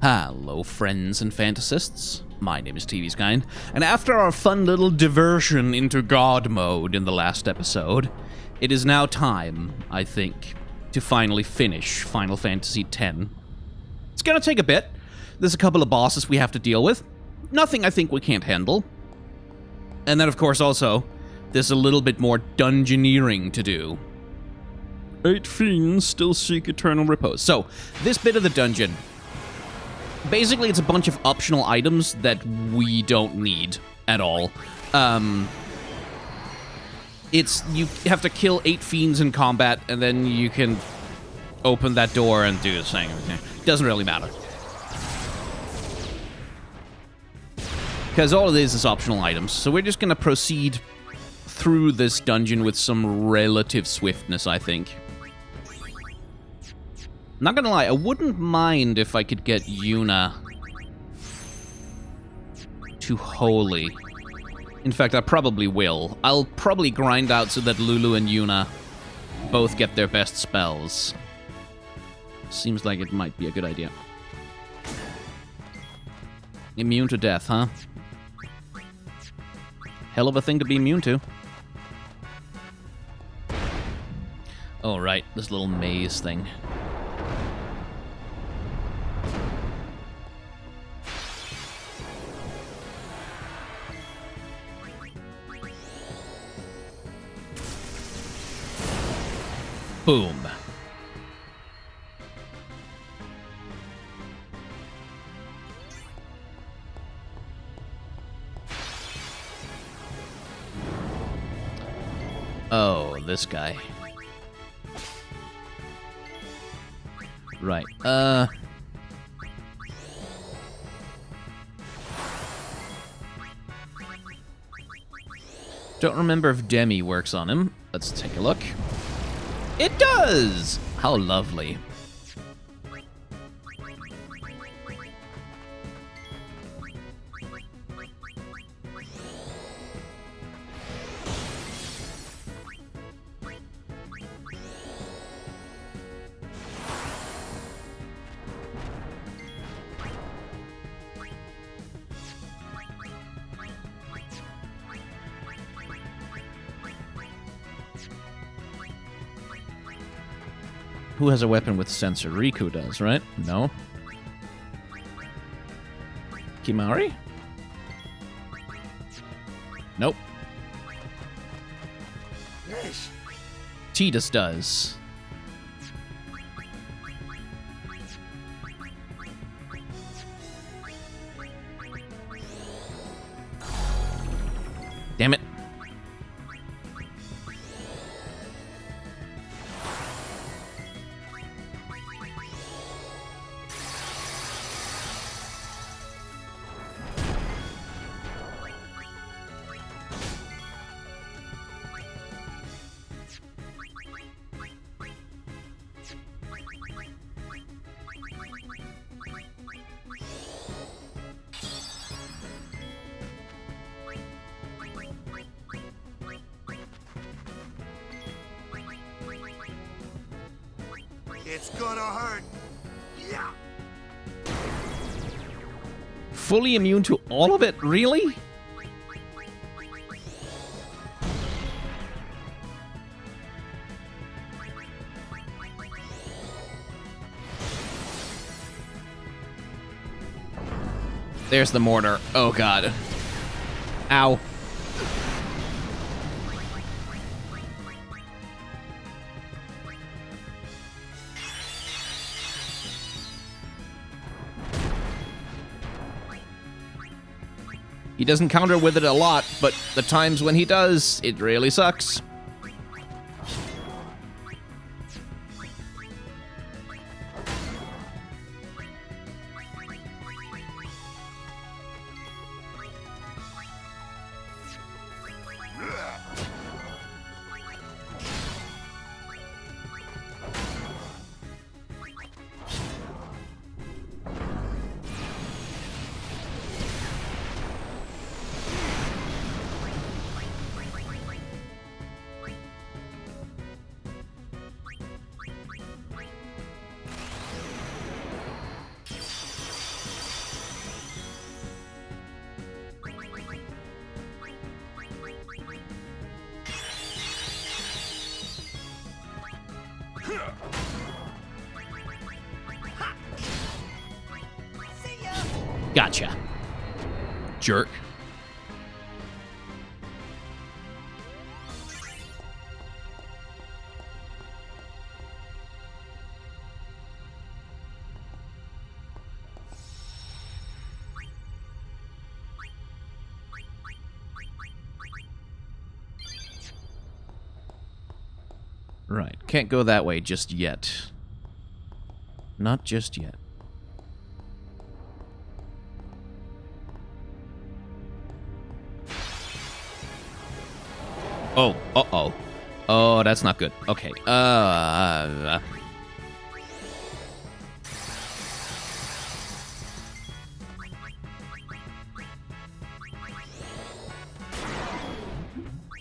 Hello, friends and fantasists. My name is TV's Kind, and after our fun little diversion into God mode in the last episode, it is now time, I think, to finally finish Final Fantasy X. It's gonna take a bit. There's a couple of bosses we have to deal with. Nothing I think we can't handle. And then, of course, also, there's a little bit more dungeoneering to do. 8 fiends still seek eternal repose. So, this bit of the dungeon, basically it's a bunch of optional items that we don't need at all. You have to kill 8 fiends in combat, and then you can open that door and do the thing. Doesn't really matter. Because all it is optional items. So we're just going to proceed through this dungeon with some relative swiftness, I think. Not gonna lie, I wouldn't mind if I could get Yuna to Holy. In fact, I probably will. I'll probably grind out so that Lulu and Yuna both get their best spells. Seems like it might be a good idea. Immune to death, huh? Hell of a thing to be immune to. Oh, right, this little maze thing. Boom. Oh, this guy. Right. Don't remember if Demi works on him. Let's take a look. It does! How lovely. Who has a weapon with sensor? Riku does, right? No. Kimari? Nope. Yes. Tidus does. Damn it. It's gonna hurt. Yeah. Fully immune to all of it? Really? There's the mortar. Oh, God. Ow. He doesn't counter with it a lot, but the times when he does, it really sucks. Gotcha. Jerk. Right. Can't go that way just yet. Not just yet. Oh, uh-oh. Oh, that's not good. Okay.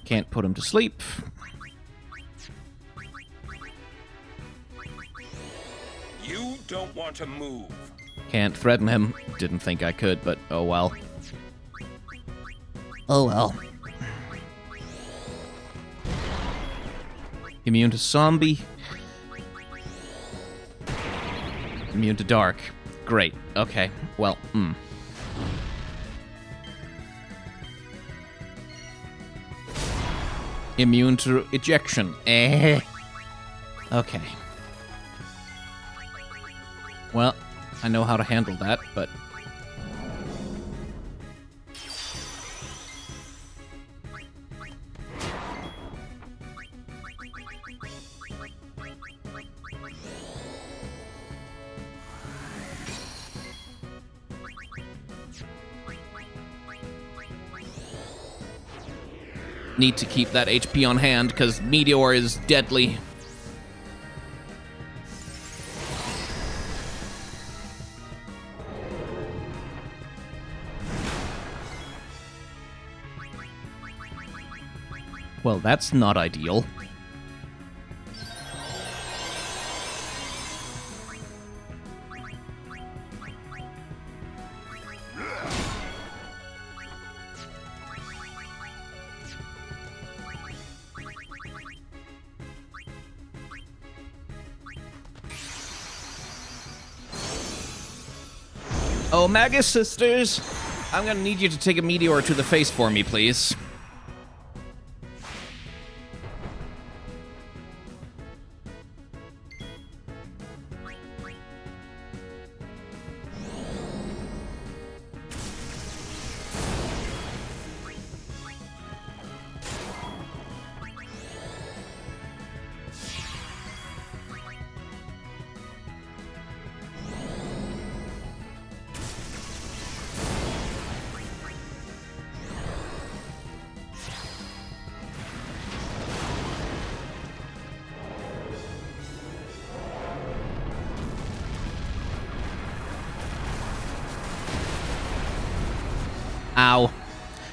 Can't put him to sleep. You don't want to move. Can't threaten him. Didn't think I could, but oh well. Oh well. Immune to zombie. Immune to dark. Great. Okay. Well, Immune to ejection. Okay. Well, I know how to handle that, but... Need to keep that HP on hand, because Meteor is deadly. Well, that's not ideal. Oh, Magus sisters! I'm gonna need you to take a meteor to the face for me, please. Ow.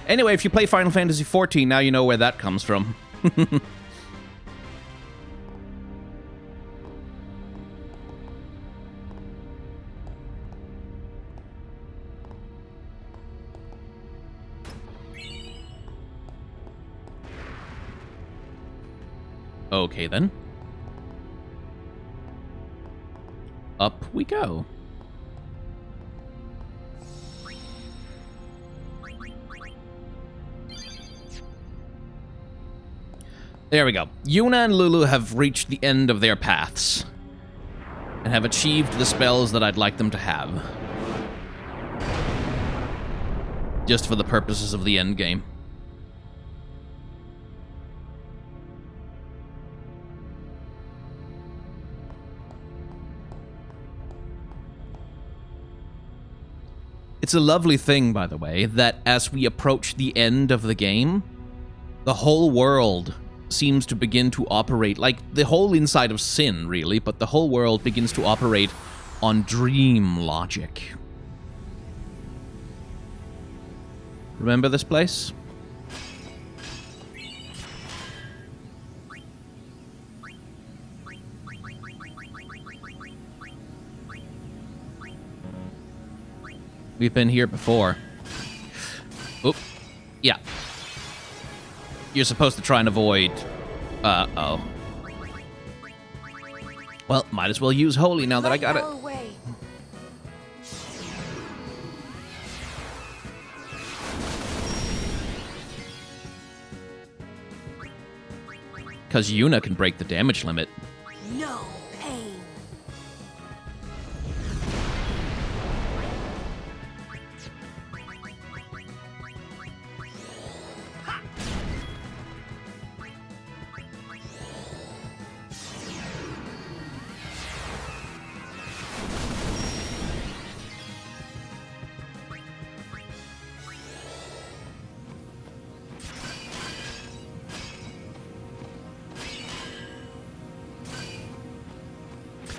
Anyway, if you play Final Fantasy XIV, now you know where that comes from. Okay, then. Up we go. There we go. Yuna and Lulu have reached the end of their paths and have achieved the spells that I'd like them to have. Just for the purposes of the end game. It's a lovely thing, by the way, that as we approach the end of the game, the whole world seems to begin to operate, like the whole inside of Sin, really, but the whole world begins to operate on dream logic. Remember this place? We've been here before. Oop. Yeah. You're supposed to try and avoid... Uh-oh. Well, might as well use Holy now that I got it. Because Yuna can break the damage limit. No pain.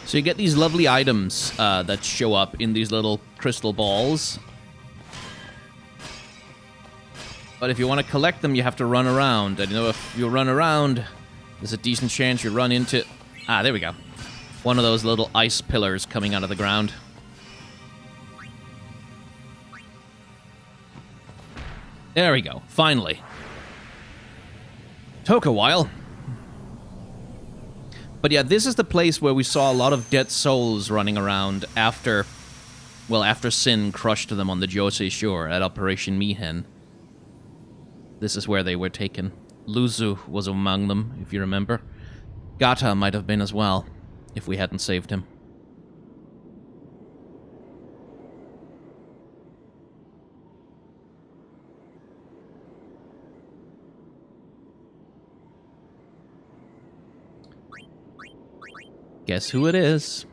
So you get these lovely items that show up in these little crystal balls. But if you want to collect them, you have to run around. And you know, if you run around, there's a decent chance you run into... Ah, there we go. One of those little ice pillars coming out of the ground. There we go. Finally. Took a while. But yeah, this is the place where we saw a lot of dead souls running around after... Well, after Sin crushed them on the Josei shore at Operation Mihen. This is where they were taken. Luzu was among them, if you remember. Gata might have been as well, if we hadn't saved him. Guess who it is?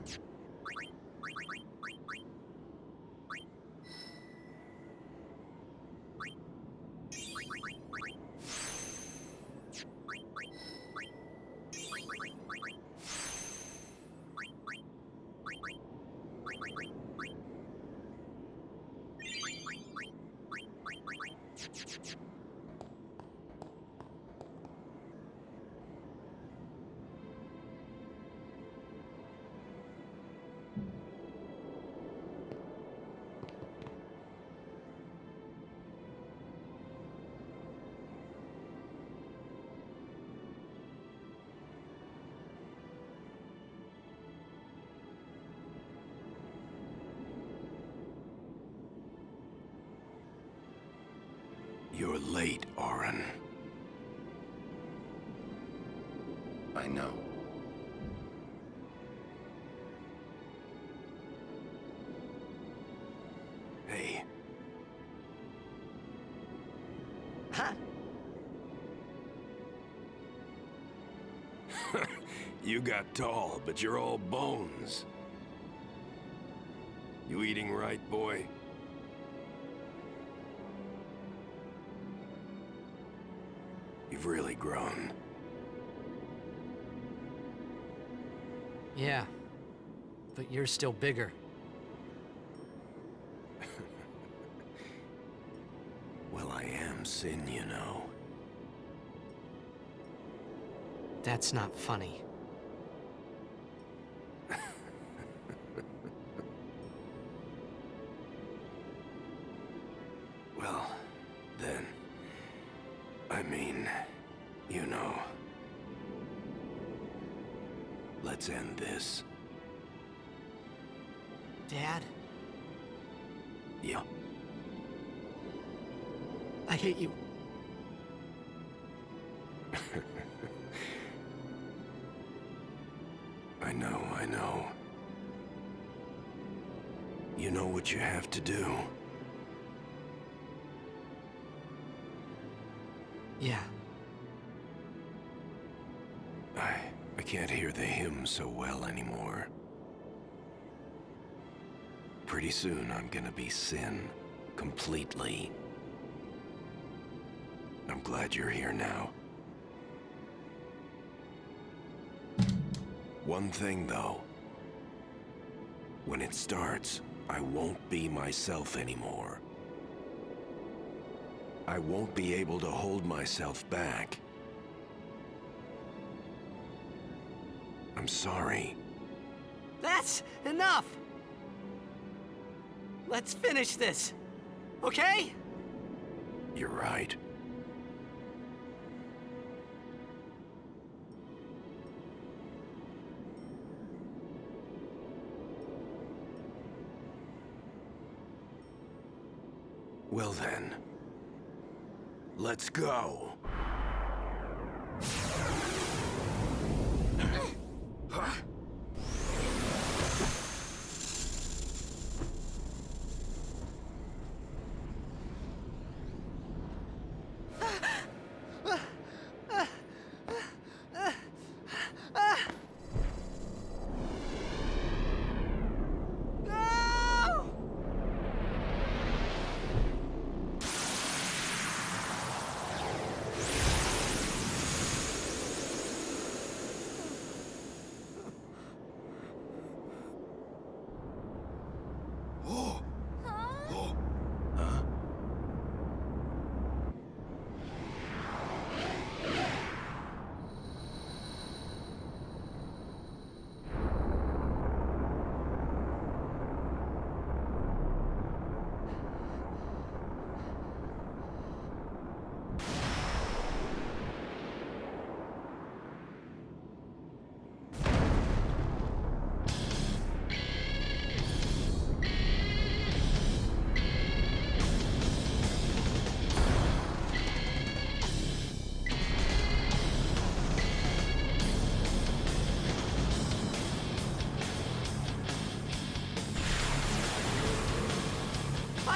You're late, Auron. I know. Hey. Huh? You got tall, but you're all bones. You eating right, boy? You've really grown. Yeah, but you're still bigger. Well, I am Sin, you know. That's not funny. Well, then, I mean, you know. Let's end this. Dad, Yeah. I hate you. I know, I know. You know what you have to do. Yeah, I can't hear the hymn so well anymore. Pretty soon I'm gonna be Sin, completely. I'm glad you're here now. One thing though. When it starts, I won't be myself anymore. I won't be able to hold myself back. I'm sorry. that's enough! Let's finish this, okay? You're right. Well then, let's go.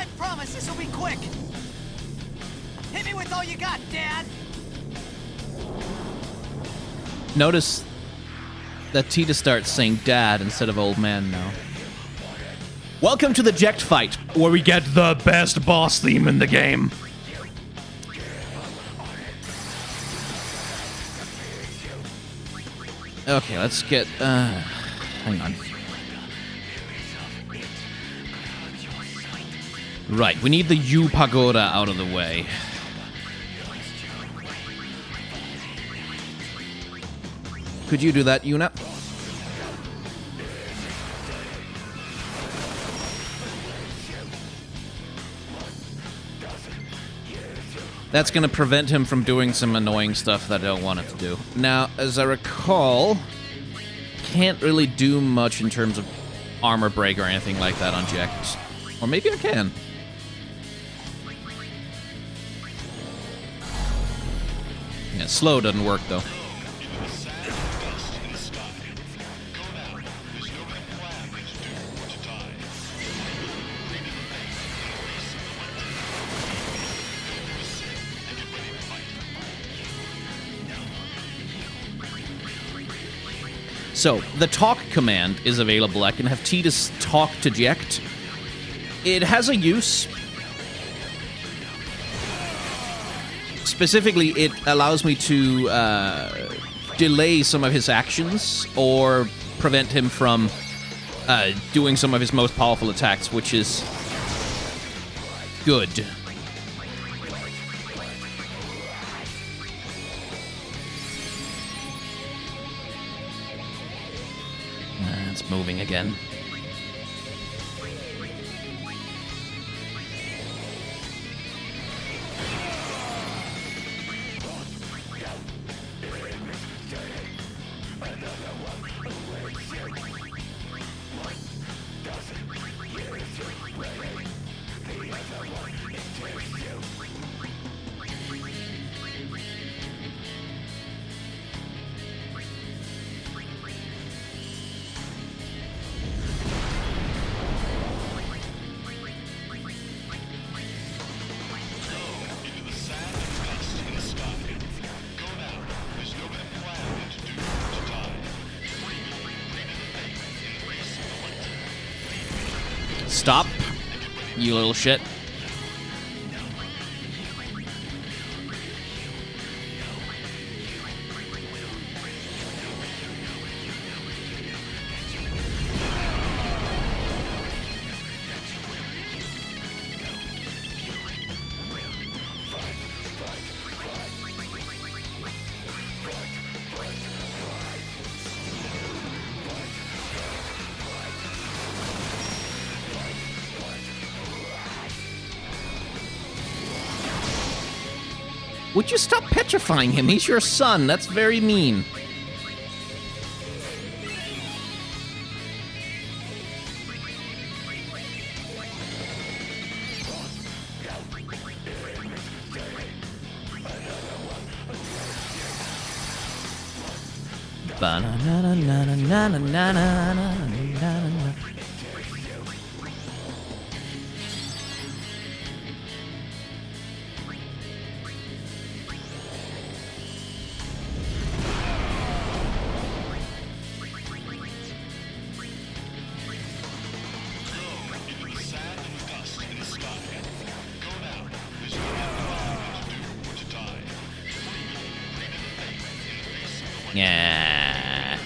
I promise this will be quick. Hit me with all you got, Dad. Notice that Tita starts saying dad instead of old man now. Welcome to the Ject fight, where we get the best boss theme in the game. Okay, let's get, hang on. Right, we need the U Pagoda out of the way. Could you do that, Yuna? That's going to prevent him from doing some annoying stuff that I don't want it to do. Now, as I recall, can't really do much in terms of armor break or anything like that on Ject. Or maybe I can. Yeah, slow doesn't work, though. So, the talk command is available. I can have Tidus talk to Ject. It has a use. Specifically, it allows me to delay some of his actions or prevent him from doing some of his most powerful attacks, which is good. It's moving again. Stop, you little shit. Would you stop petrifying him? He's your son. That's very mean. Ba-na-na-na-na-na-na-na-na-na-na-na. Yeah.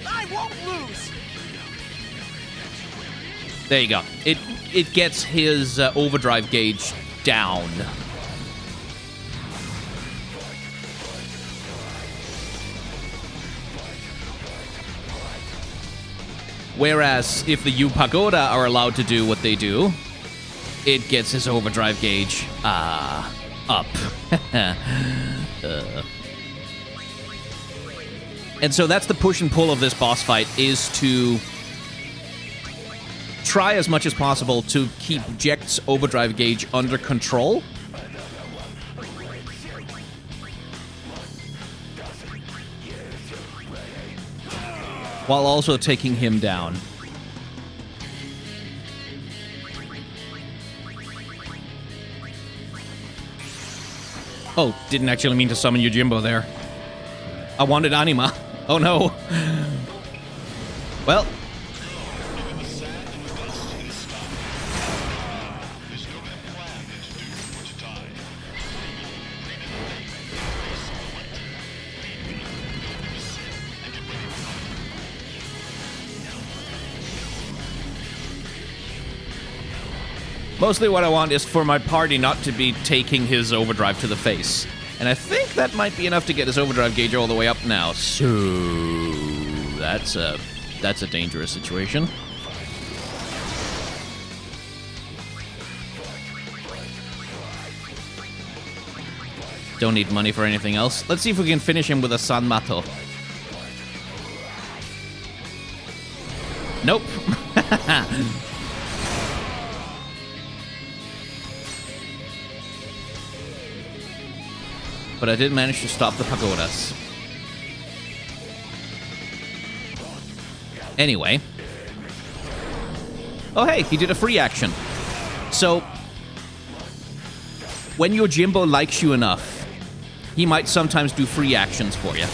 I won't lose. There you go. It gets his overdrive gauge down. Whereas, if the U Pagoda are allowed to do what they do, it gets his overdrive gauge, up. And so that's the push and pull of this boss fight, is to try as much as possible to keep Ject's overdrive gauge under control, while also taking him down. Oh, didn't actually mean to summon Yojimbo there. I wanted Anima. Oh no. Well. Mostly what I want is for my party not to be taking his overdrive to the face. And I think that might be enough to get his overdrive gauge all the way up now. So that's a dangerous situation. Don't need money for anything else. Let's see if we can finish him with a Sanmato. Nope. But I did manage to stop the pagodas. Anyway. Oh, hey, he did a free action. So, when Yojimbo likes you enough, he might sometimes do free actions for you.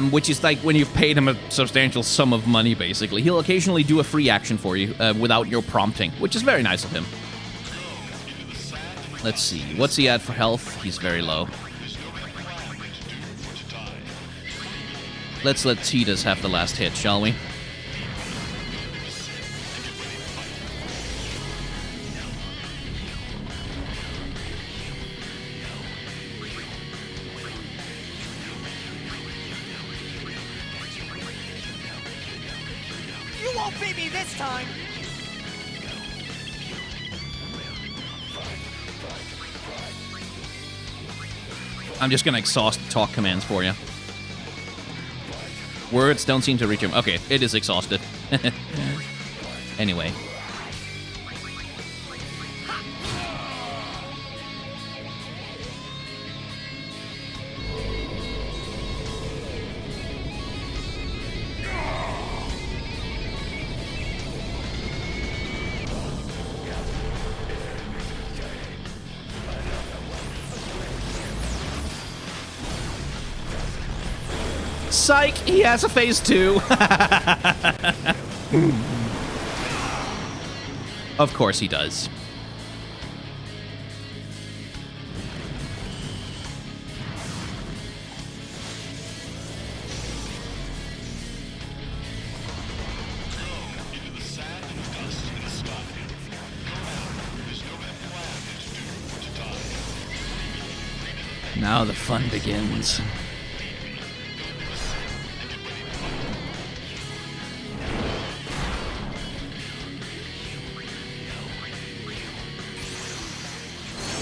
Which is like when you've paid him a substantial sum of money, basically. He'll occasionally do a free action for you without your prompting, which is very nice of him. Let's see. What's he at for health? He's very low. Let's let Tidus have the last hit, shall we? You won't beat me this time! I'm just gonna exhaust talk commands for you. Words don't seem to reach him. Okay, it is exhausted. Anyway. Psych! He has a phase 2! Of course he does. Now the fun begins.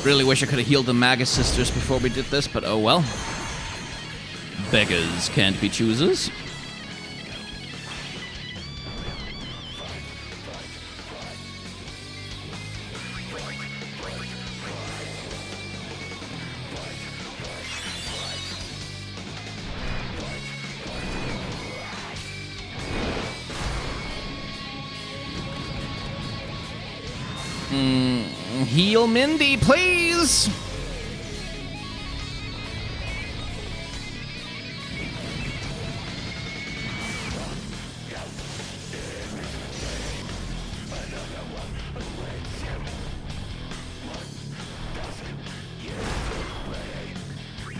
Really wish I could have healed the Magus sisters before we did this, but oh well. Beggars can't be choosers. Heal Mindy, please!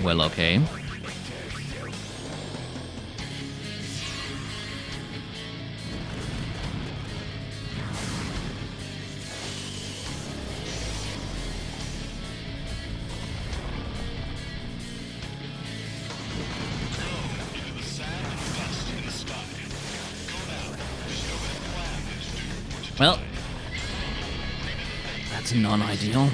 Well, okay. Well, that's non-ideal.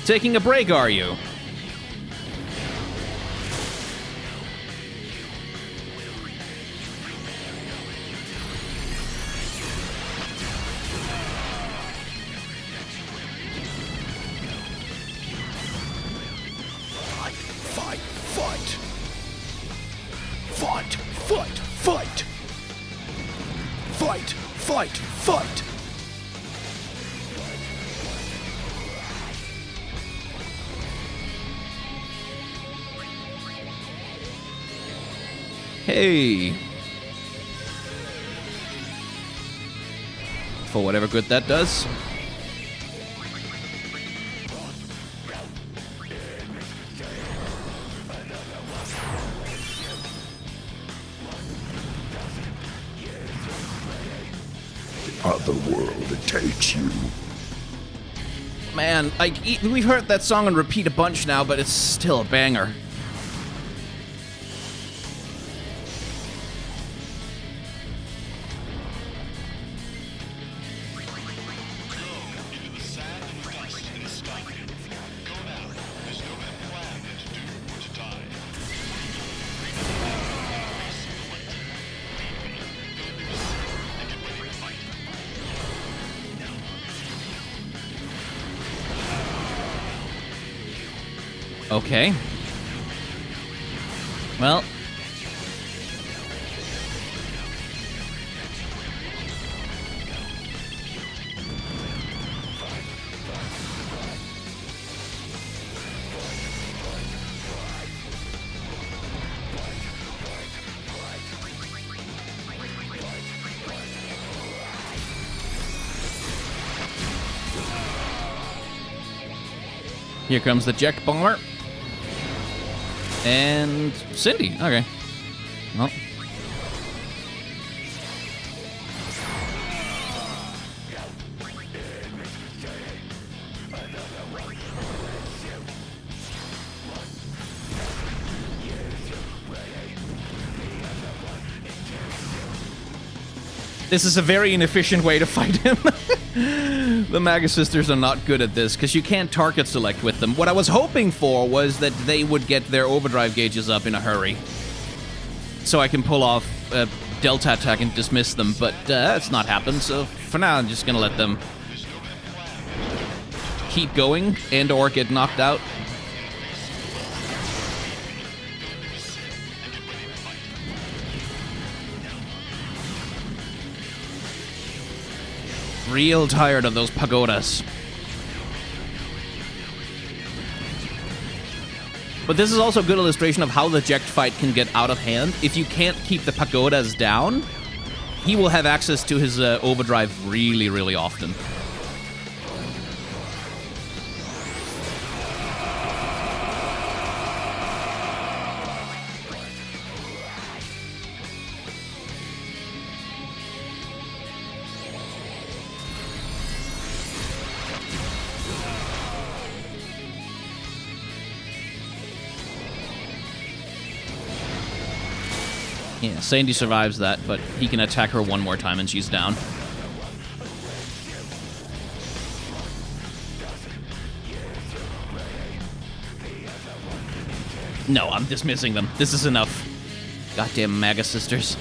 Taking a break, are you? Fight! Fight! Fight! Fight! Fight! Fight! Hey! For whatever good that does. Other world takes you. Man, we've heard that song on repeat a bunch now, but it's still a banger. Okay. Well. Here comes the Jet Bomber. And Cindy. Okay. Well. This is a very inefficient way to fight him. The Magus Sisters are not good at this, because you can't target select with them. What I was hoping for was that they would get their overdrive gauges up in a hurry, so I can pull off a Delta attack and dismiss them, but that's not happened, so for now I'm just gonna let them keep going and or get knocked out. Real tired of those pagodas. But this is also a good illustration of how the Jekt fight can get out of hand. If you can't keep the pagodas down, he will have access to his overdrive really, really often. Yeah, Sandy survives that, but he can attack her one more time and she's down. No, I'm dismissing them. This is enough. Goddamn Magus Sisters.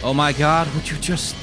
Oh my god, would you just...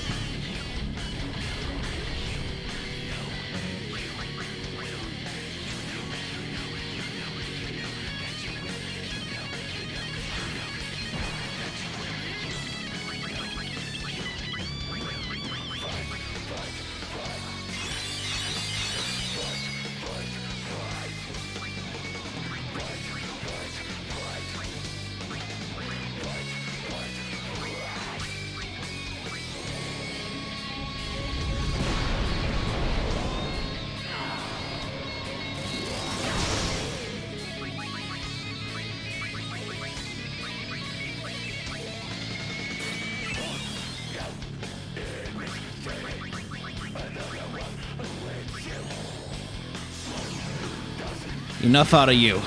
Enough out of you.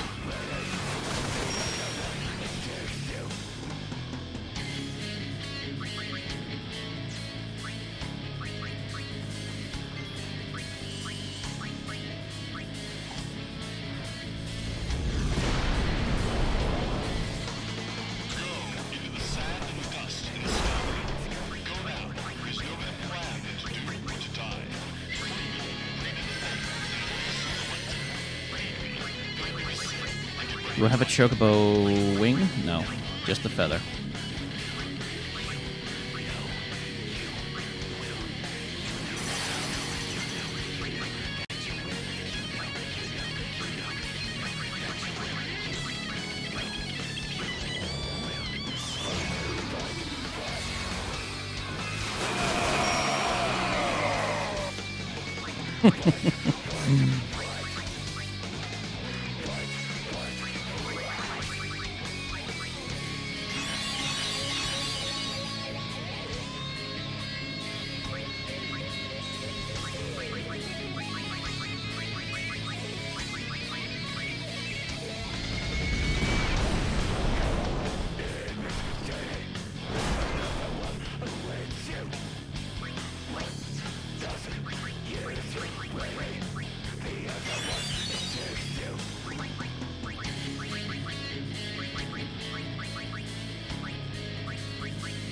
Do I have a chocobo wing? No, just the feather.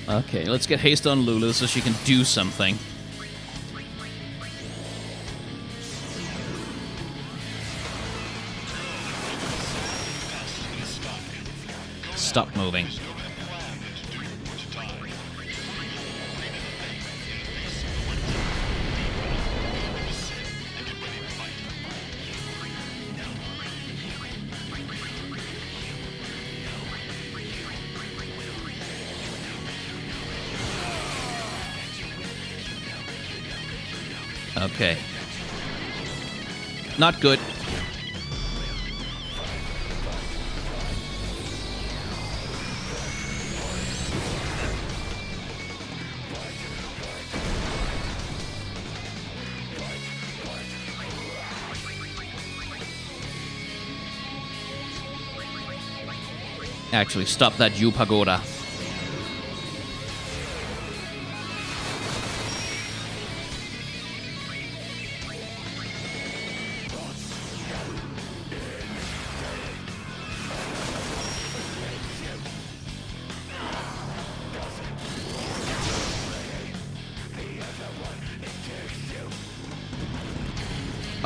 Okay, let's get haste on Lulu so she can do something. Stop moving. Okay. Not good. Actually, stop that, you pagoda.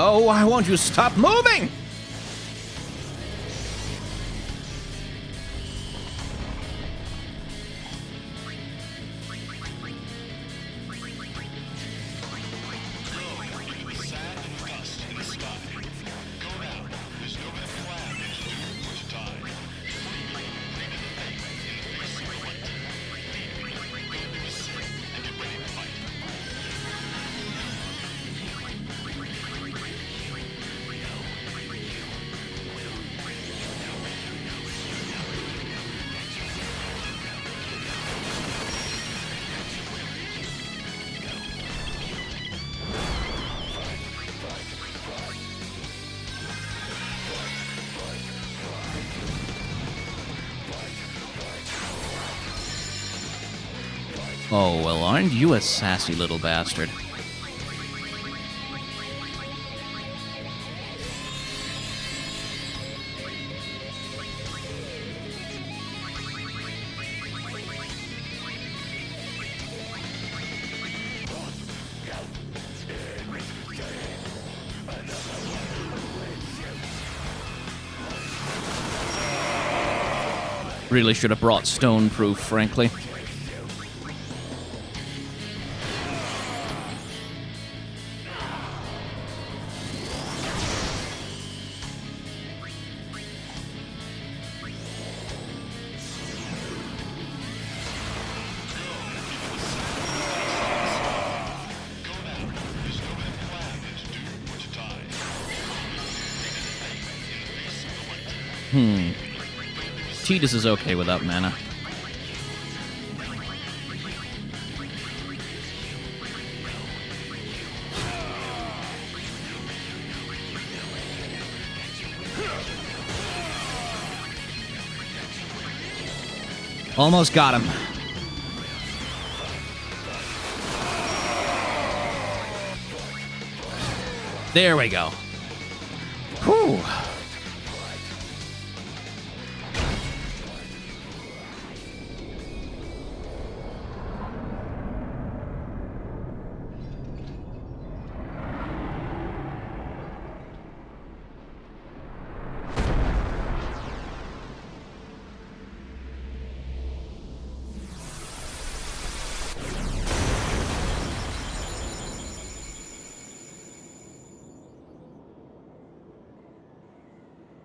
Oh, why won't you stop moving? Oh, well, aren't you a sassy little bastard? Really should have brought stone proof, frankly. Tidus is okay without mana. Almost got him. There we go. Whew.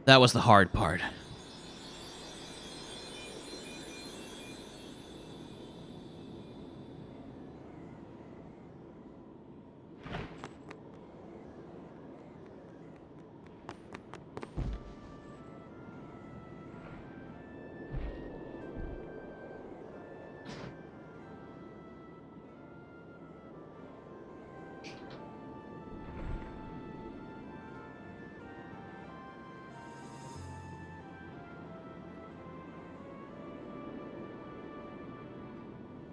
That was the hard part.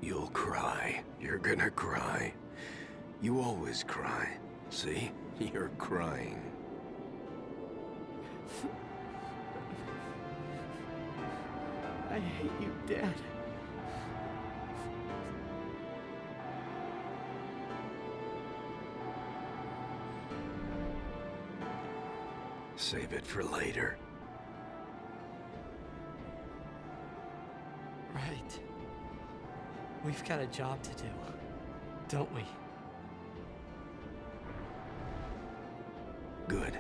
You'll cry. You're gonna cry. You always cry. See? You're crying. I hate you, Dad. Save it for later. Right. We've got a job to do, don't we? Good.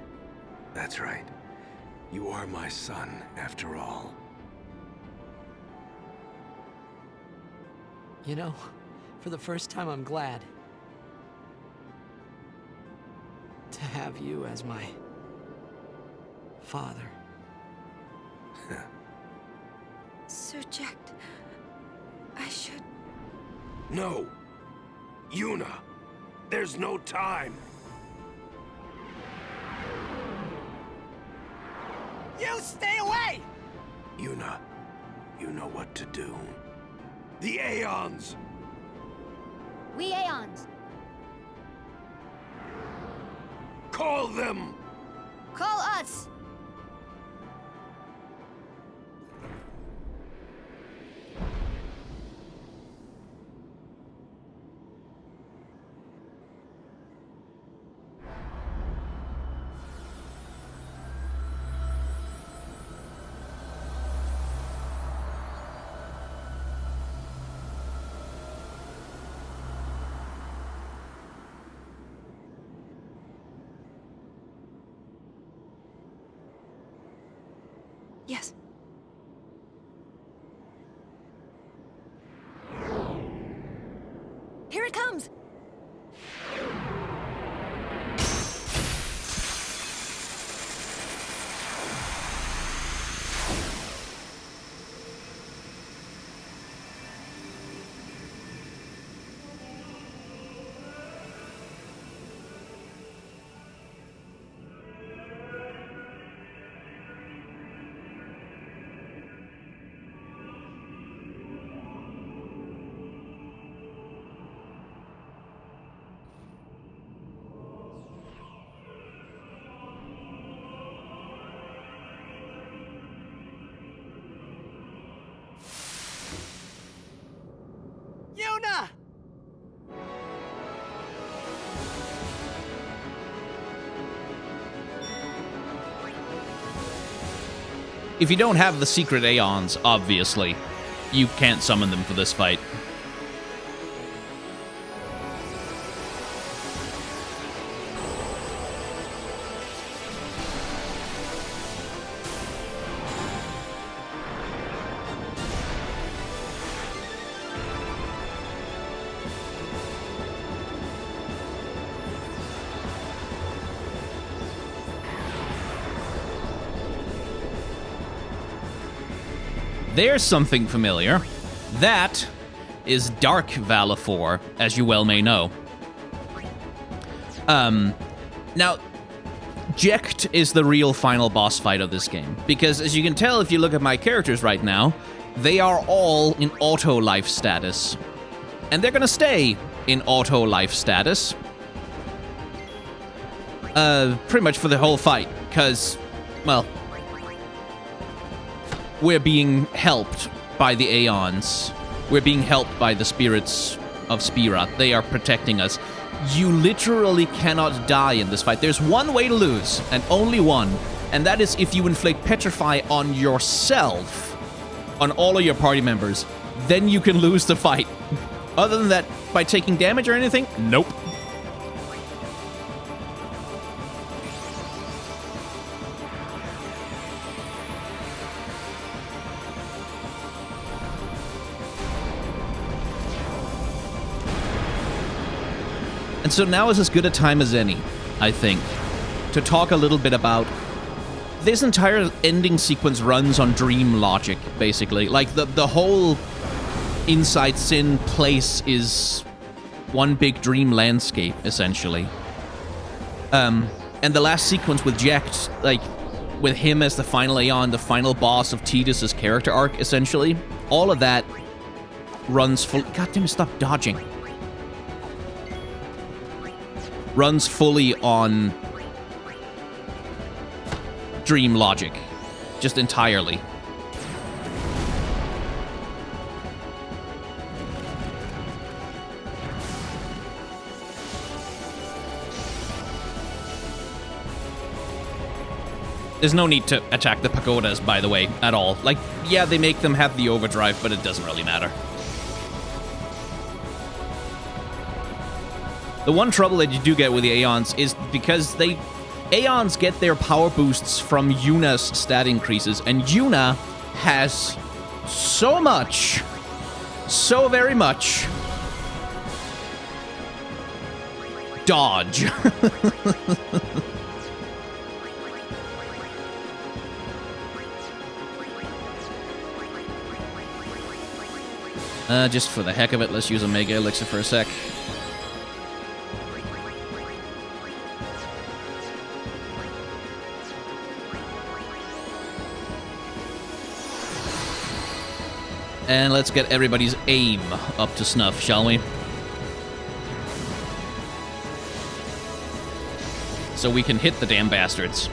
That's right. You are my son, after all. You know, for the first time, I'm glad to have you as my father. Sir Jack, I should... No! Yuna! There's no time! You stay away! Yuna, you know what to do. The Aeons! We Aeons. Call them! Call us. Yes. Here it comes. Yuna! If you don't have the secret Aeons, obviously, you can't summon them for this fight. There's something familiar. That is Dark Valifor, as you well may know. Now, Jecht is the real final boss fight of this game, because as you can tell if you look at my characters right now, they are all in auto life status. And they're gonna stay in auto life status. Pretty much for the whole fight, because, well, we're being helped by the Aeons. We're being helped by the spirits of Spirath. They are protecting us. You literally cannot die in this fight. There's one way to lose, and only one, and that is if you inflict Petrify on yourself, on all of your party members. Then you can lose the fight. Other than that, by taking damage or anything, nope. And so now is as good a time as any, I think, to talk a little bit about... This entire ending sequence runs on dream logic, basically. Like, the whole Inside Sin place is one big dream landscape, essentially. And the last sequence with Jecht, like, with him as the final Aeon, the final boss of Tidus' character arc, essentially, all of that runs full... God damn it, stop dodging. Runs fully on dream logic. Just entirely. There's no need to attack the pagodas, by the way, at all. Like, yeah, they make them have the overdrive, but it doesn't really matter. The one trouble that you do get with the Aeons is because Aeons get their power boosts from Yuna's stat increases, and Yuna has so much, so very much dodge. Just for the heck of it, let's use a Mega Elixir for a sec. And let's get everybody's aim up to snuff, shall we? So we can hit the damn bastards.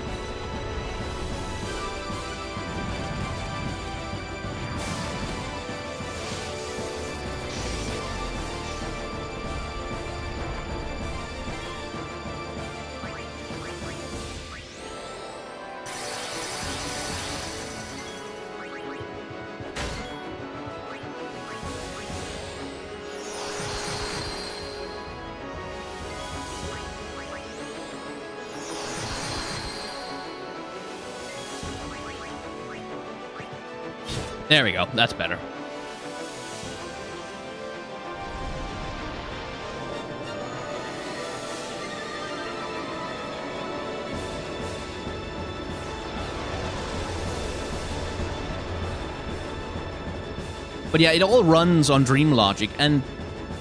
There we go. That's better. But yeah, it all runs on dream logic, and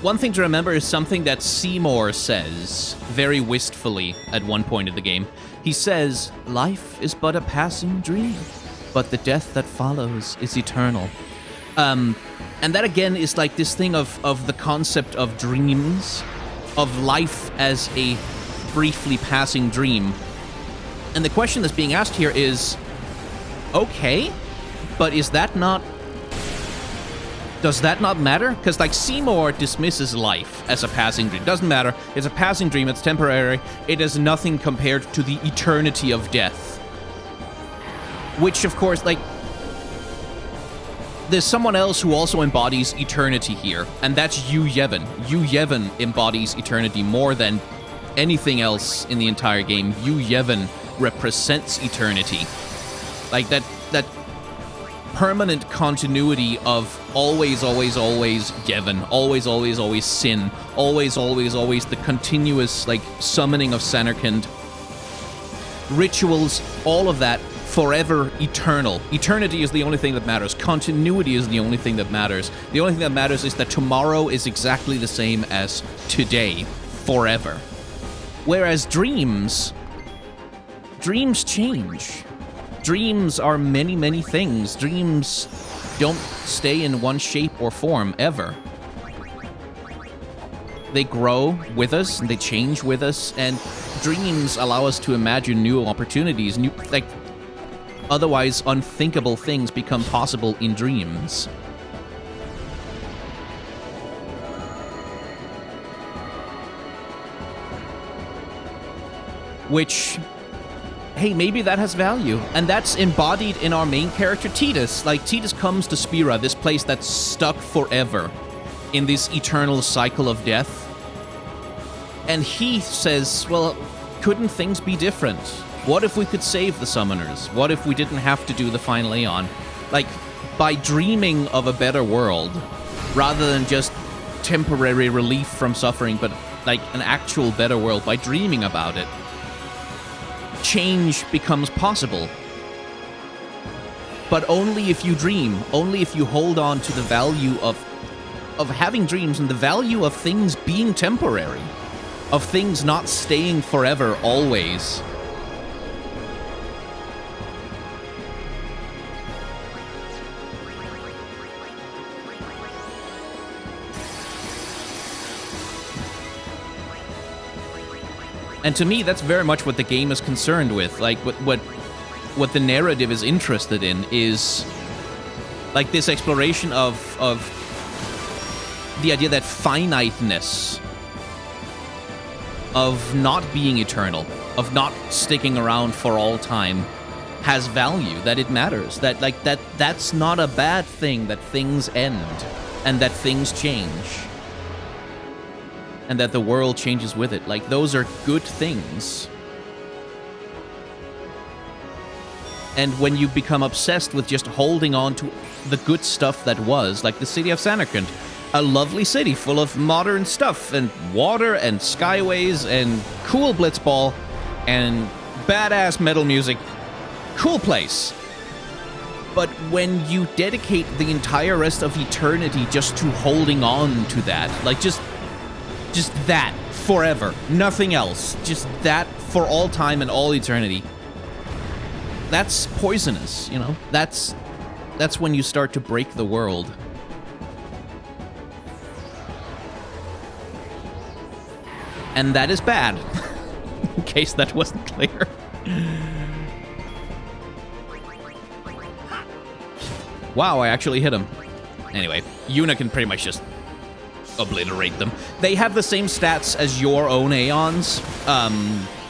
one thing to remember is something that Seymour says very wistfully at one point in the game. He says, "Life is but a passing dream, but the death that follows is eternal." And that, again, is like this thing of the concept of dreams, of life as a briefly passing dream. And the question that's being asked here is, okay, but is that not... Does that not matter? Because, like, Seymour dismisses life as a passing dream. Doesn't matter. It's a passing dream. It's temporary. It is nothing compared to the eternity of death. Which, of course, like... There's someone else who also embodies eternity here, and that's Yu Yevon. Yu Yevon embodies eternity more than anything else in the entire game. Yu Yevon represents eternity. Like, that permanent continuity of always, always, always Yevon, always, always, always Sin, always, always, always the continuous, like, summoning of Samarkand, rituals, all of that, forever eternal. Eternity is the only thing that matters. Continuity is the only thing that matters. The only thing that matters is that tomorrow is exactly the same as today, forever. Whereas dreams change. Dreams are many, many things. Dreams don't stay in one shape or form, ever. They grow with us, and they change with us, and dreams allow us to imagine new opportunities, new, like, otherwise unthinkable things become possible in dreams. Which... hey, maybe that has value. And that's embodied in our main character, Tidus. Like, Tidus comes to Spira, this place that's stuck forever in this eternal cycle of death. And he says, well, couldn't things be different? What if we could save the summoners? What if we didn't have to do the final Aeon? Like, by dreaming of a better world, rather than just temporary relief from suffering, but like an actual better world, by dreaming about it, change becomes possible. But only if you dream, only if you hold on to the value of having dreams and the value of things being temporary, of things not staying forever always. And to me, that's very much what the game is concerned with. Like, what the narrative is interested in is, like, this exploration of the idea that finiteness, of not being eternal, of not sticking around for all time, has value, that it matters, that, like, that's not a bad thing, that things end, and that things change. And that the world changes with it. Like, those are good things. And when you become obsessed with just holding on to the good stuff that was, like the city of Samarkand, a lovely city full of modern stuff, and water, and skyways, and cool blitzball, and badass metal music. Cool place. But when you dedicate the entire rest of eternity just to holding on to that, like, just that, forever, nothing else, just that for all time and all eternity, that's poisonous, you know? That's when you start to break the world. And that is bad, in case that wasn't clear. Wow, I actually hit him. Anyway, Yuna can pretty much just obliterate them. They have the same stats as your own Aeons.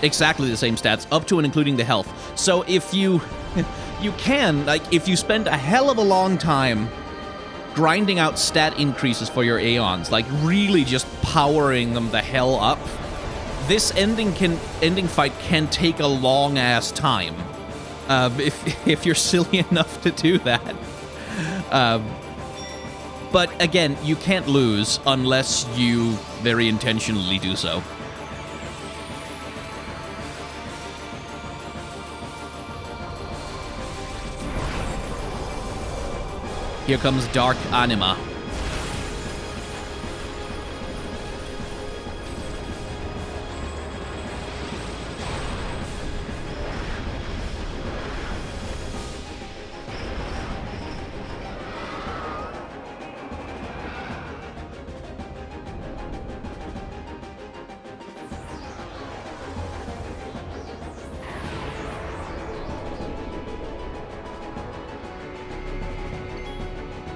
Exactly the same stats, up to and including the health. So if you can, like, if you spend a hell of a long time grinding out stat increases for your Aeons, like really just powering them the hell up, this ending fight can take a long ass time. If you're silly enough to do that. But again, you can't lose unless you very intentionally do so. Here comes Dark Anima.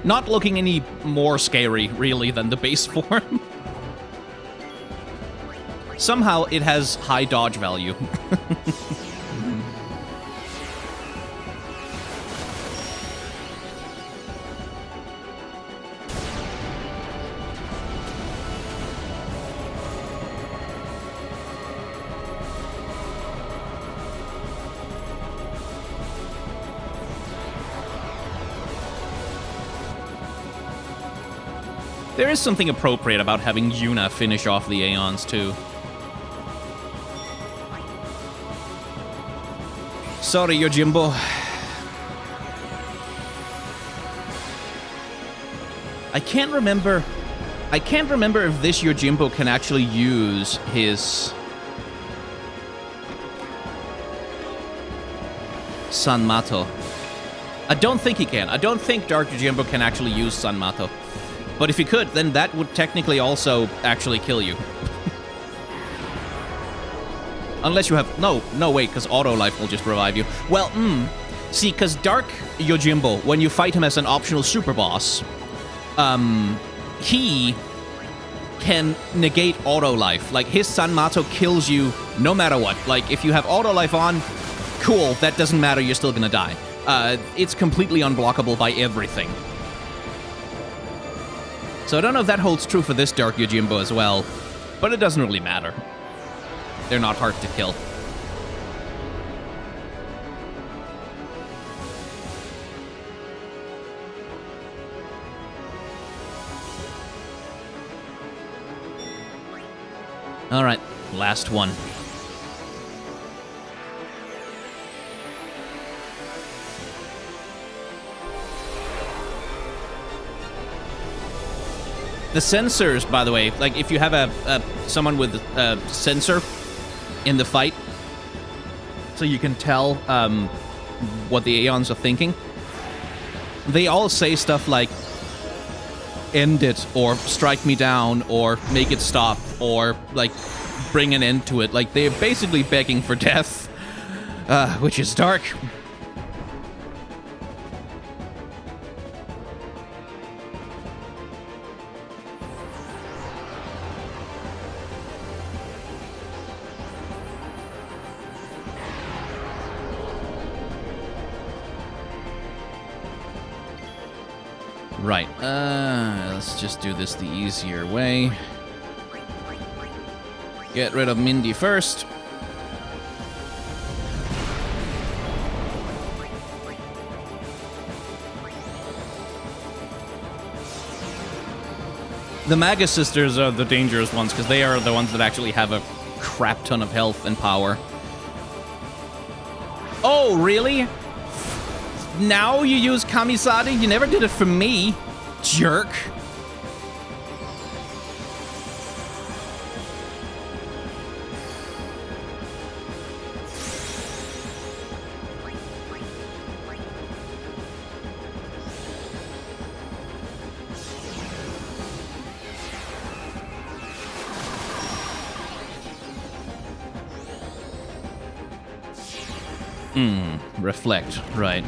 Not looking any more scary, really, than the base form. Somehow, it has high dodge value. There is something appropriate about having Yuna finish off the Aeons, too. Sorry, Yojimbo. I can't remember if this Yojimbo can actually use his Sanmato. I don't think he can. I don't think Dark Yojimbo can actually use Sanmato. But if he could, then that would technically also actually kill you. Unless you have... No, wait, because Auto Life will just revive you. Well, see, because Dark Yojimbo, when you fight him as an optional super boss, he can negate Auto Life. Like, his Sanmato kills you no matter what. Like, if you have Auto Life on, cool, that doesn't matter, you're still gonna die. It's completely unblockable by everything. So I don't know if that holds true for this Dark Yojimbo as well, but it doesn't really matter. They're not hard to kill. All right, last one. The sensors, by the way, like if you have someone with a sensor in the fight, so you can tell what the Aeons are thinking, they all say stuff like, end it, or strike me down, or make it stop, or like bring an end to it. Like they're basically begging for death, which is dark. Right, let's just do this the easier way. Get rid of Mindy first. The Maga Sisters are the dangerous ones, because they are the ones that actually have a crap ton of health and power. Oh, really? Now you use Kamisade? You never did it for me, jerk. Reflect, right.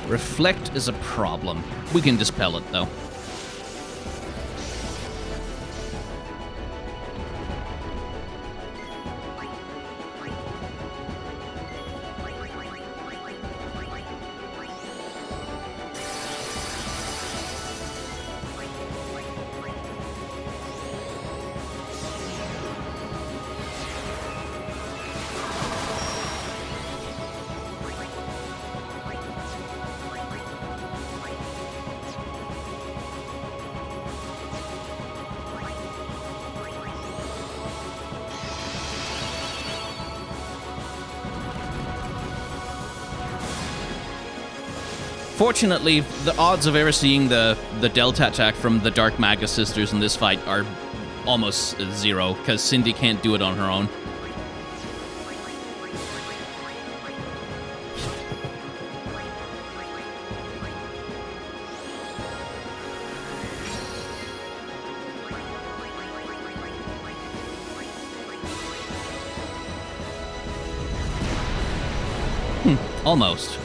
Reflect is a problem. We can dispel it, though. Fortunately, the odds of ever seeing the Delta attack from the Dark Maga Sisters in this fight are almost zero, because Cindy can't do it on her own. Almost.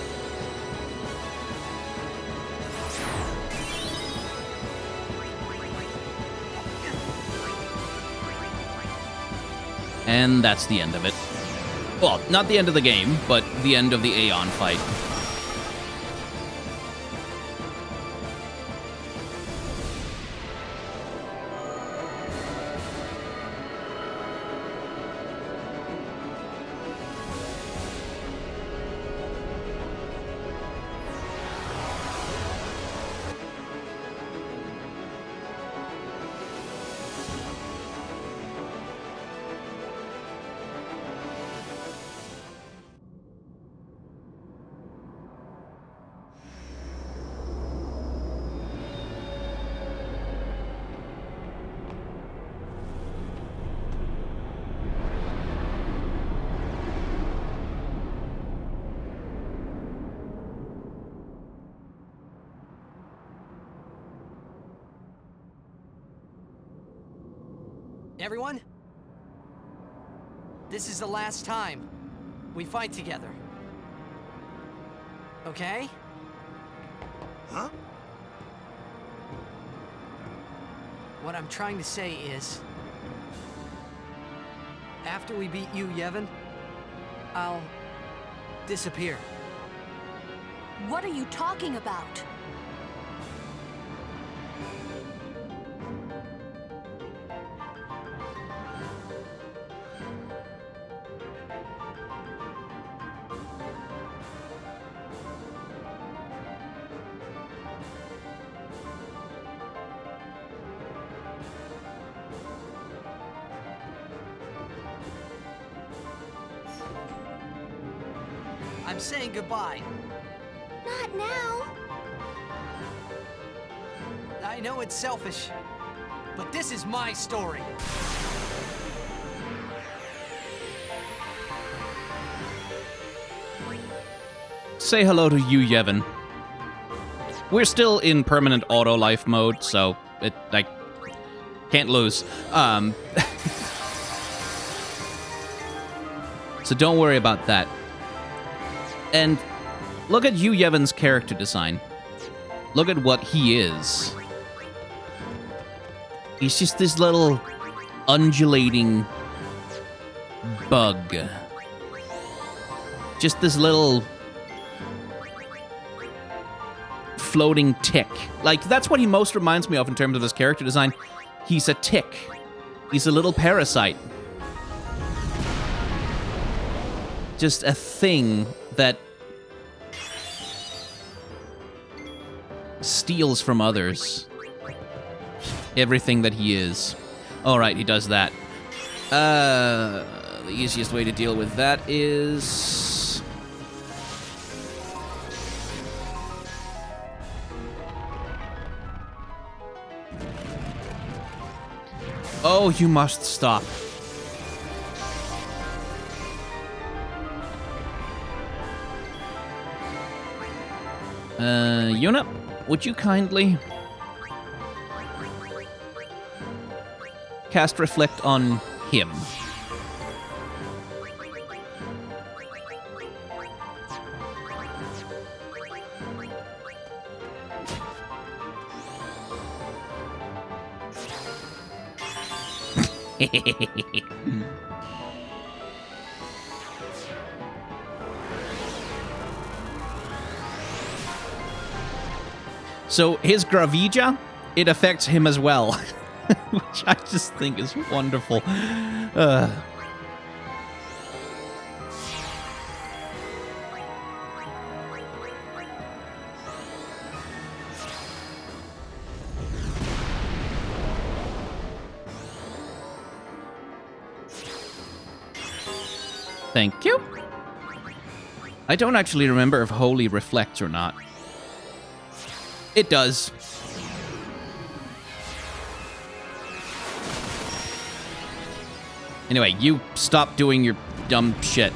And that's the end of it. Well, not the end of the game, but the end of the Aeon fight. Everyone? This is the last time we fight together. Okay? Huh? What I'm trying to say is, after we beat you, Yevon, I'll disappear. What are you talking about? I'm saying goodbye. Not now. I know it's selfish, but this is my story. Say hello to you, Yevon. We're still in permanent auto life mode, so it like can't lose. So don't worry about that. And look at you, Yevon's character design. Look at what he is. He's just this little undulating bug. Just this little floating tick. Like, that's what he most reminds me of in terms of his character design. He's a tick. He's a little parasite. Just a thing that steals from others everything that he is. Alright, he does that. The easiest way to deal with that is... Oh, you must stop. Yuna, would you kindly cast Reflect on him? So his Gravija, it affects him as well, which I just think is wonderful. Thank you. I don't actually remember if Holy reflects or not. It does. Anyway, you stop doing your dumb shit.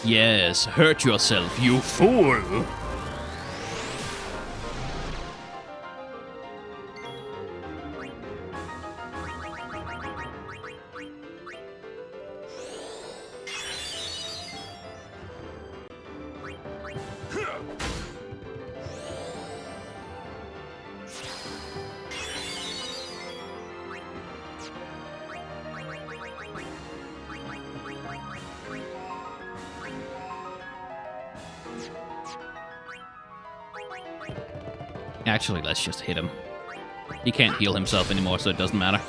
Yes, hurt yourself, you fool! Actually, let's just hit him. He can't heal himself anymore, so it doesn't matter.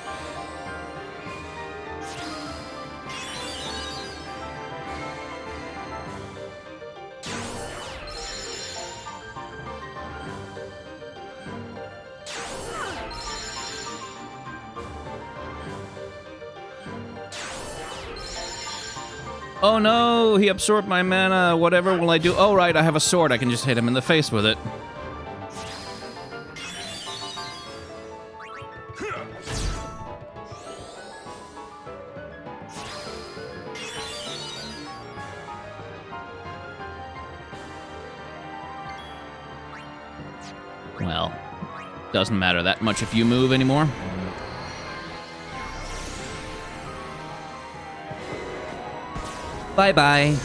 Oh no, he absorbed my mana. Whatever will I do? Oh right, I have a sword. I can just hit him in the face with it. Well, doesn't matter that much if you move anymore. Bye-bye.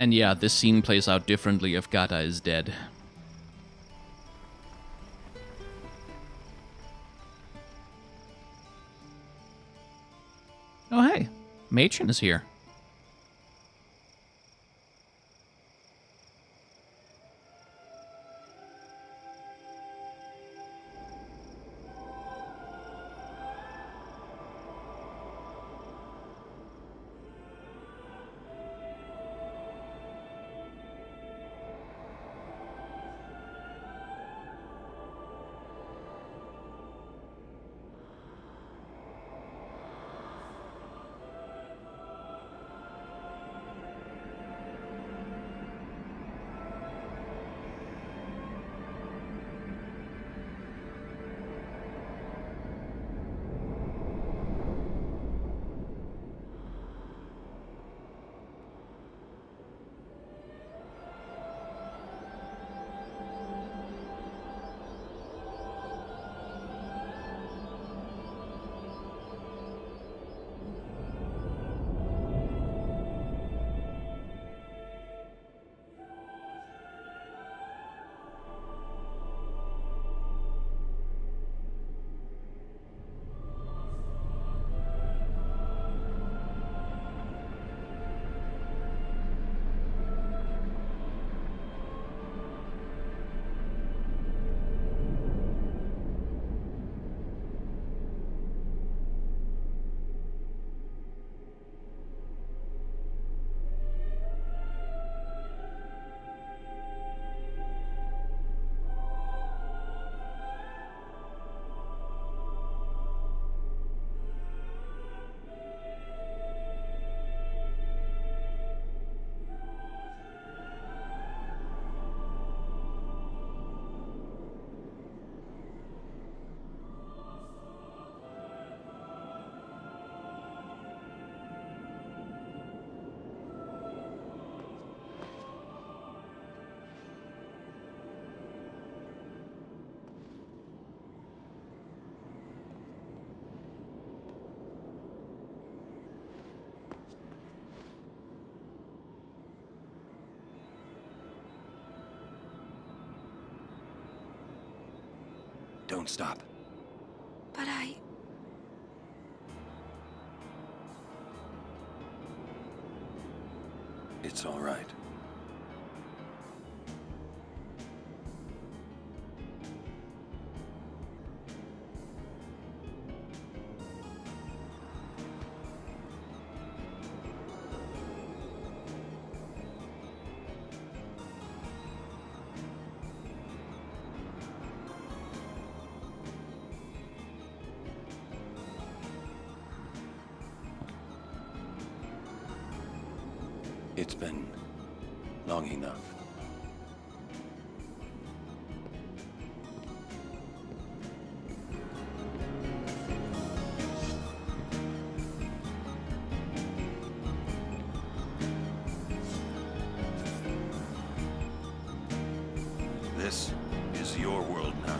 And yeah, this scene plays out differently if Gata is dead. Oh hey, Machen is here. Don't stop. But It's all right. It's been long enough. This is your world now.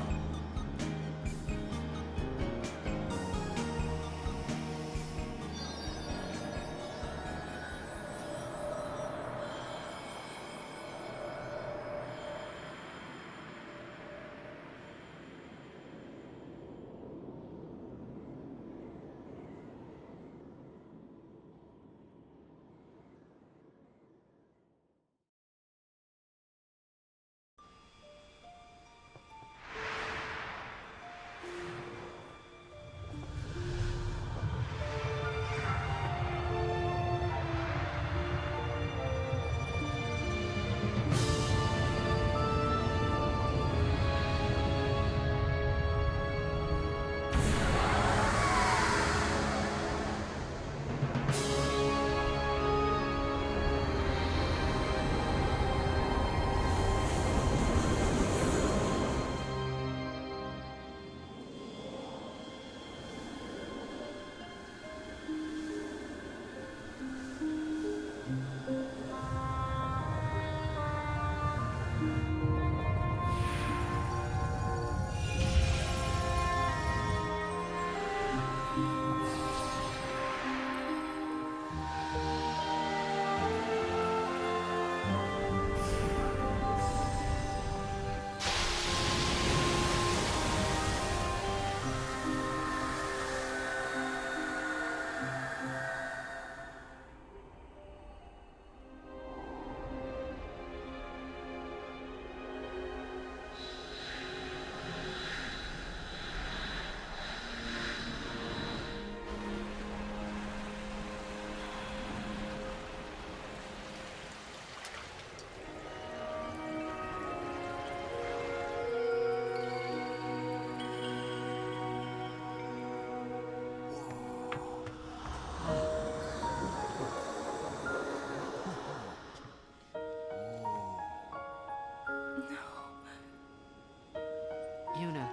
Yuna,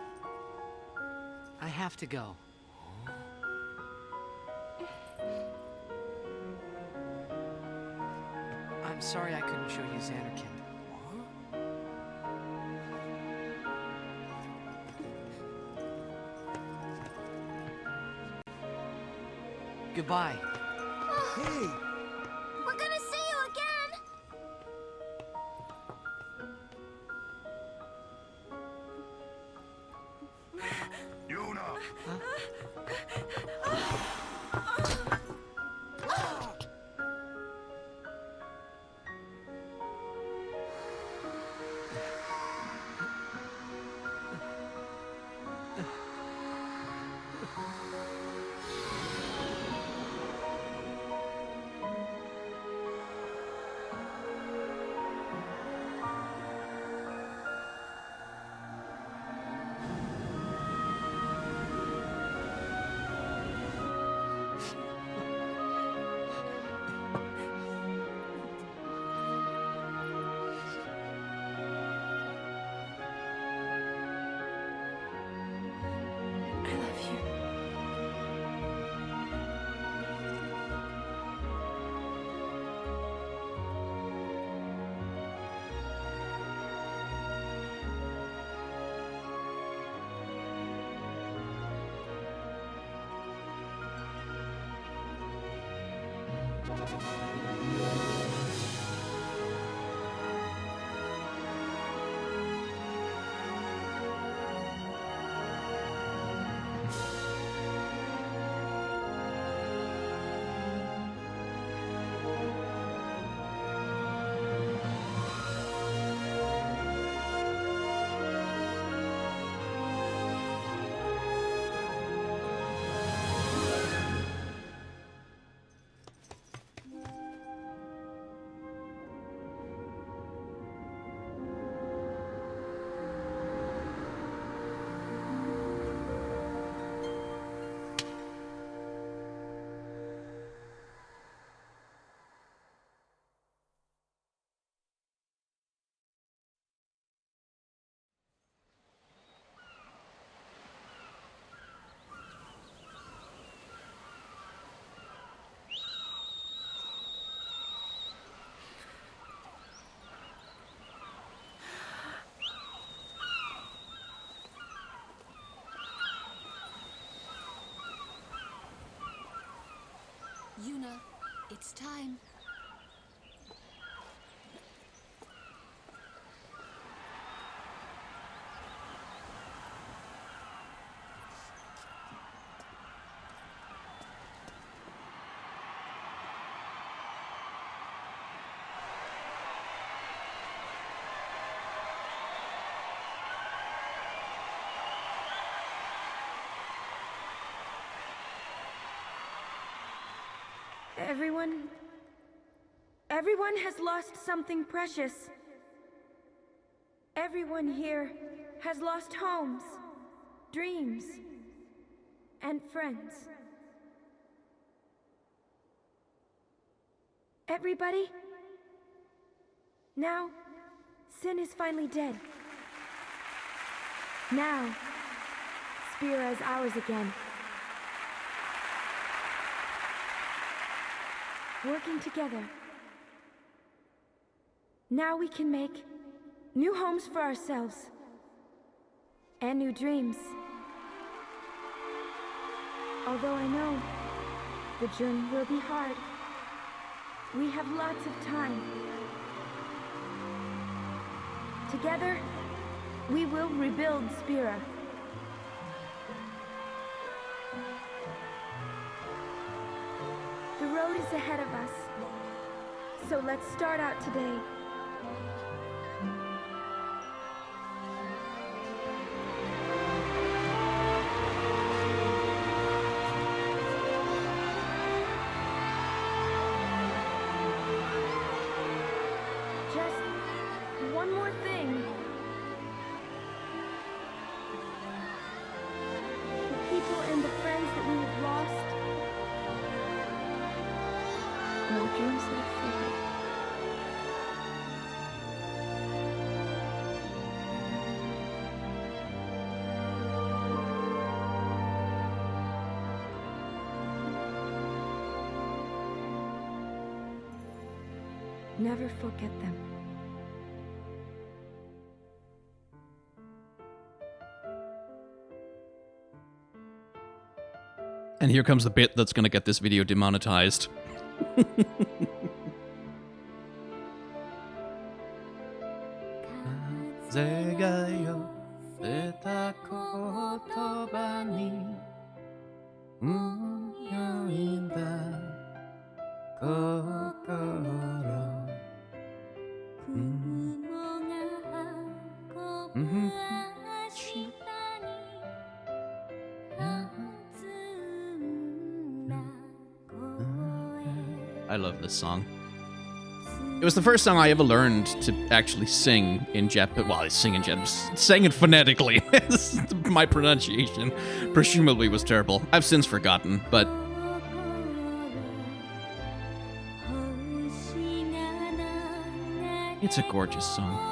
I have to go. I'm sorry I couldn't show you Xanarkand. Goodbye. Hey! We're gonna see you again! Yuna! I love you. It's time. Everyone has lost something precious. Everyone here has lost homes, dreams, and friends. Everybody? Now, sin is finally dead. Now, Spira is ours again. Working together. Now we can make new homes for ourselves. And new dreams. Although I know the journey will be hard, we have lots of time. Together, we will rebuild Spira. The road is ahead of us, so let's start out today. Just one more thing. The people and the friends that we have lost, no dreams that have faded. Never forget them. And here comes the bit that's gonna get this video demonetized. I love this song. It was the first song I ever learned to actually sing in Japanese. Well, I sing in Japanese. Sang it phonetically. My pronunciation presumably was terrible. I've since forgotten, but it's a gorgeous song.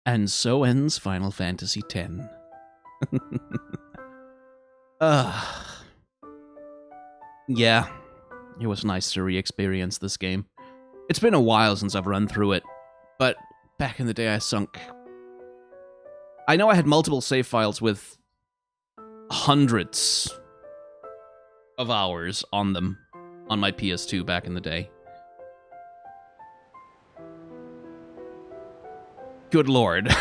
And so ends Final Fantasy X. Yeah, it was nice to re-experience this game. It's been a while since I've run through it, but back in the day I sunk... I know I had multiple save files with hundreds of hours on them on my PS2 back in the day. Good lord.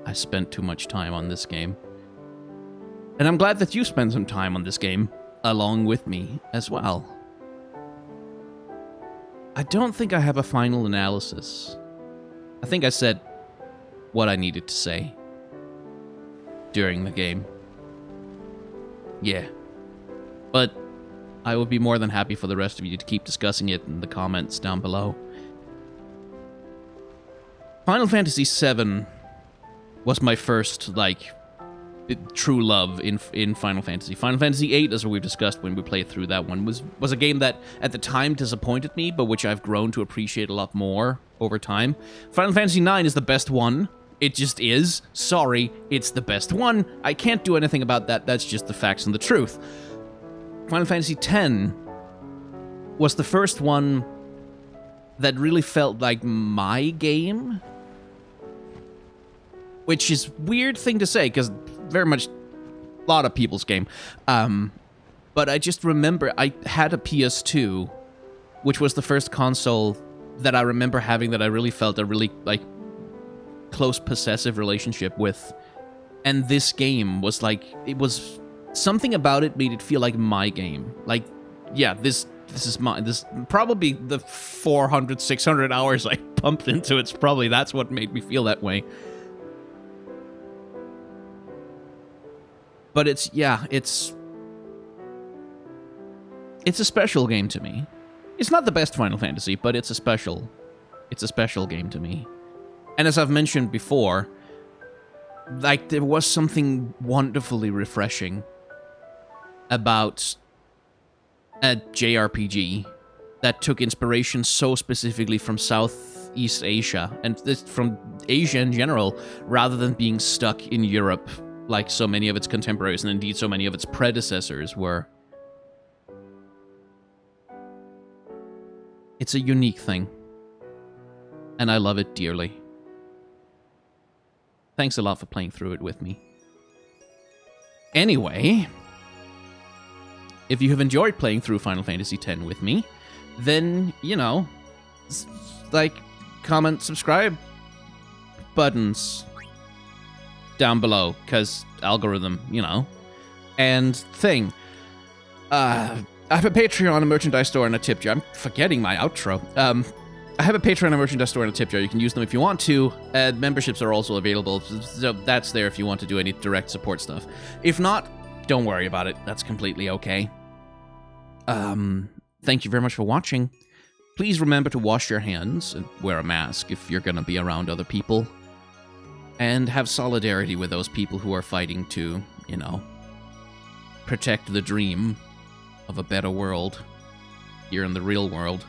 I spent too much time on this game. And I'm glad that you spent some time on this game along with me as well. I don't think I have a final analysis. I think I said what I needed to say during the game. Yeah. But I would be more than happy for the rest of you to keep discussing it in the comments down below. Final Fantasy VII was my first, true love in Final Fantasy. Final Fantasy VIII, as we've discussed when we played through that one, was a game that at the time disappointed me, but which I've grown to appreciate a lot more over time. Final Fantasy IX is the best one. It just is. Sorry, it's the best one. I can't do anything about that. That's just the facts and the truth. Final Fantasy X was the first one that really felt like my game. Which is a weird thing to say, because very much a lot of people's game. But I just remember I had a PS2, which was the first console that I remember having that I really felt a really, close possessive relationship with. And this game was it was... Something about it made it feel like my game. Yeah, this is mine. This probably the 400, 600 hours I pumped into it's probably that's what made me feel that way. But it's a special game to me. It's not the best Final Fantasy, but it's a special game to me. And as I've mentioned before, there was something wonderfully refreshing about a JRPG that took inspiration so specifically from Southeast Asia, and from Asia in general, rather than being stuck in Europe like so many of its contemporaries, and indeed so many of its predecessors were. It's a unique thing, and I love it dearly. Thanks a lot for playing through it with me. Anyway, if you have enjoyed playing through Final Fantasy X with me, then, comment, subscribe buttons down below, because algorithm, And thing, I have a Patreon, a merchandise store, and a tip jar. I'm forgetting my outro. I have a Patreon, a merchandise store, and a tip jar. You can use them if you want to. Memberships are also available, so that's there if you want to do any direct support stuff. If not, don't worry about it. That's completely okay. Thank you very much for watching. Please remember to wash your hands and wear a mask if you're going to be around other people. And have solidarity with those people who are fighting to, protect the dream of a better world here in the real world.